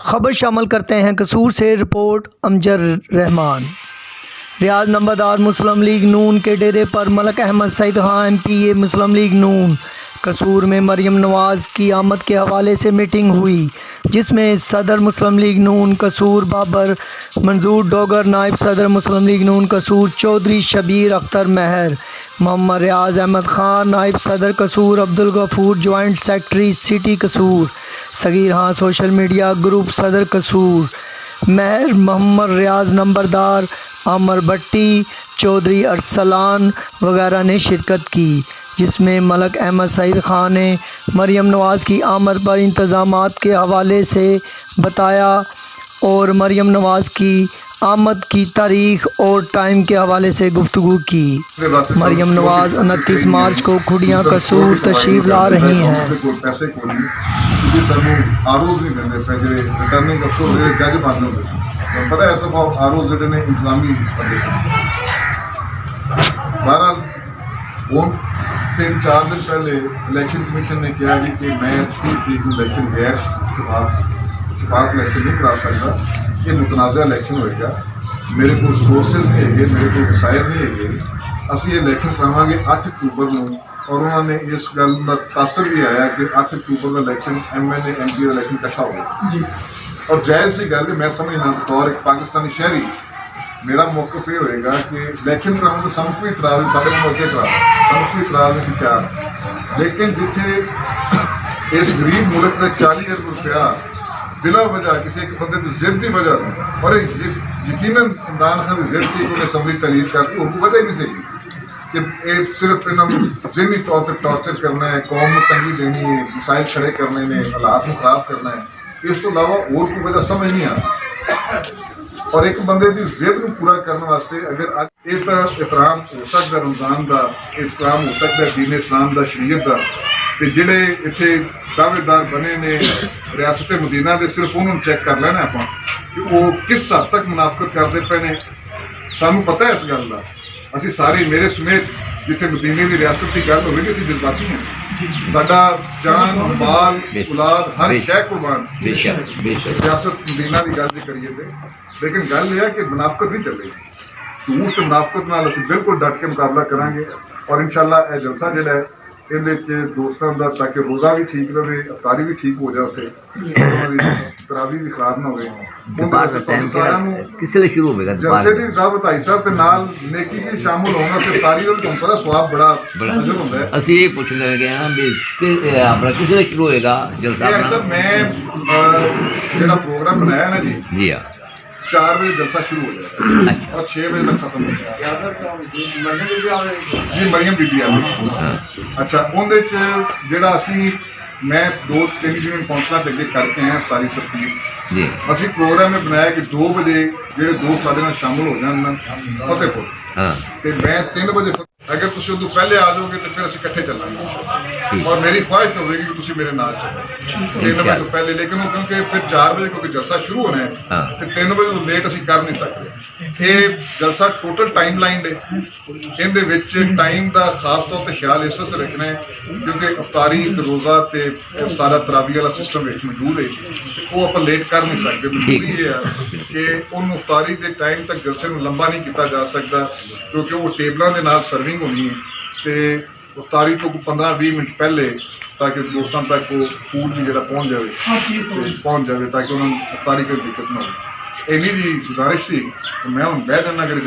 خبر شامل کرتے ہیں قصور سے رپورٹ امجد رحمان۔ ریاض نمبردار مسلم لیگ نون کے ڈیرے پر ملک احمد سعید خان MP مسلم لیگ نون قصور میں مریم نواز کی آمد کے حوالے سے میٹنگ ہوئی، جس میں صدر مسلم لیگ نون قصور بابر منظور ڈوگر، نائب صدر مسلم لیگ نون قصور چودھری شبیر اختر مہر، محمد ریاض احمد خان نائب صدر قصور، عبدالغفور جوائنٹ سیکرٹری سٹی قصور، صغیر خان سوشل میڈیا گروپ صدر قصور مہر، محمد ریاض نمبردار، عامر بٹی، چودھری ارسلان وغیرہ نے شرکت کی، جس میں ملک احمد سعید خان نے مریم نواز کی آمد پر انتظامات کے حوالے سے بتایا اور مریم نواز کی آمد کی تاریخ اور ٹائم کے حوالے سے گفتگو کی۔ مریم نواز 29 مارچ کو کھڈیاں قصور تشریف لا رہی ہیں۔ تین چار دن پہلے الیکشن کمیشن نے کیا کہ میں 30 تاریخ کو الیکشن غیر شفاف الیکشن نہیں کرا سکتا، یہ متنازع الیکشن ہوئے گا، میرے کو سورسز نہیں ہے، میرے کو وسائل نہیں ہے، اسی یہ الیکشن کراواں گے 8 اکتوبر کو، اور انہوں نے اس گل کا تاثر بھی آیا کہ 8 اکتوبر کا الیکشن MLA MP کا الیکشن کیسا ہوگا، اور جائز سی گل ہے، میں سمجھنا بطور ایک پاکستانی شہری میرا موقف یہ ہوئے گا کہ الیکشن کراؤں تو سانوں کوئی اعتراض نہیں، سارے موقع کرا سانوں کوئی اعتراض نہیں کیا، لیکن جتنے اس غریب ملک میں 40 ارب روپیہ بلا وجہ کسی ایک بندے کی ضد کی وجہ اور یقیناً عمران خان کی ضد سے انہیں اسمبلی تحلیل کر کے ان کو وجہ ہی نہیں سی کہ یہ صرف انہوں ذہنی طور پر ٹارچر کرنا ہے، قوم کو تنگی دینی ہے، مسائل کھڑے کرنے نے، حالات کو خراب کرنا ہے، اس کو علاوہ اور کوئی وجہ سمجھ نہیں آتی، اور ایک بندے کی ضد کو پورا کرنے واسطے اگر یہ احترام ہو سکتا رمضان کا، اسلام ہو سکتا ہے دین اسلام کا، شریعت کا، تو جڑے اتنے دعوے دار بنے نے ریاست مدینہ دے صرف انہوں چیک کر لینا آپ کہ وہ کس حد تک منافقت کرتے پے نے، سانوں پتہ ہے اس گل کا، اسی سارے میرے سمیت جتنے مدینے کی ریاست کی گل ہوگی اسی جذباتی ہیں، ساڈا جان مال اولاد ہر شے قربان ریاست مدینہ کی گل جی کریے تے، لیکن گل یہ ہے کہ منافقت نہیں چلے گی، جھوٹ تے منافقت نال اسی بالکل ڈٹ کے مقابلہ کریں گے، اور انشاءاللہ یہ جلسہ جڑا ہے یہ دوستوں کا تاکہ روزہ بھی ٹھیک رہے، افطاری بھی ٹھیک ہو جائے، تراویح بھی خراب نہ ہوئے، جلسے کی رب بھائی صاحب کے نال نیکی جی شامل ہونا سے افطاری کا تمہیں پتا سواب بڑا اجر ہوتا ہے۔ اسی یہ پوچھنے لگے ہیں بھی اپنا کس سے شروع ہوئے گا جلسہ؟ سر میں جڑا پروگرام بنایا نا جی 4 بجے جلسہ شروع ہو جائے گا اور 6 بجے تک ختم ہو جائے گا۔ جی مریم بی بی آ اچھا اندر جڑا اسی میں 2-3 دن کونسلر اگے کر کے ہیں ساری ترتیب، اسی پروگرام میں بنایا کہ 2 بجے جڑے دوست سارے نال شامل ہو جان فتح پور، تے میں 3 بجے اگر تسی ادو پہلے آ جاؤ گے تو پھر اسی کٹھے چلیں گے، اور میری خواہش ہوئے گی کہ تسی میرے نال چلو 3 بجے تو پہلے، لیکن وہ کیونکہ پھر 4 بجے کیونکہ جلسہ شروع ہونا ہے تو 3 بجے تو لیٹ اسی کر نہیں سکتے۔ یہ جلسہ ٹوٹل ٹائم لائن ہے، اندے وچ ٹائم دا خاص طور پہ خیال اس سے رکھنا ہے کیونکہ افطاری روزہ تے سارا تراویح والا سسٹم موجود ہے، وہ آپ لیٹ کر نہیں سکتے، مجبوری یہ ہے کہ ان افطاری کے ٹائم تک جلسے میں لمبا نہیں کیتا جا سکتا کیونکہ وہ ٹیبلوں کے نال سرونگ ہونی ہے، تو افطاری تو 15-20 منٹ پہلے تاکہ دوستوں تک وہ فوڈ بھی جڑا پہنچ جائے تاکہ انہوں نے افطاری کوئی دقت نہ ہو۔ اینی جی گزارش سی میں ہوں بہ جانا اگر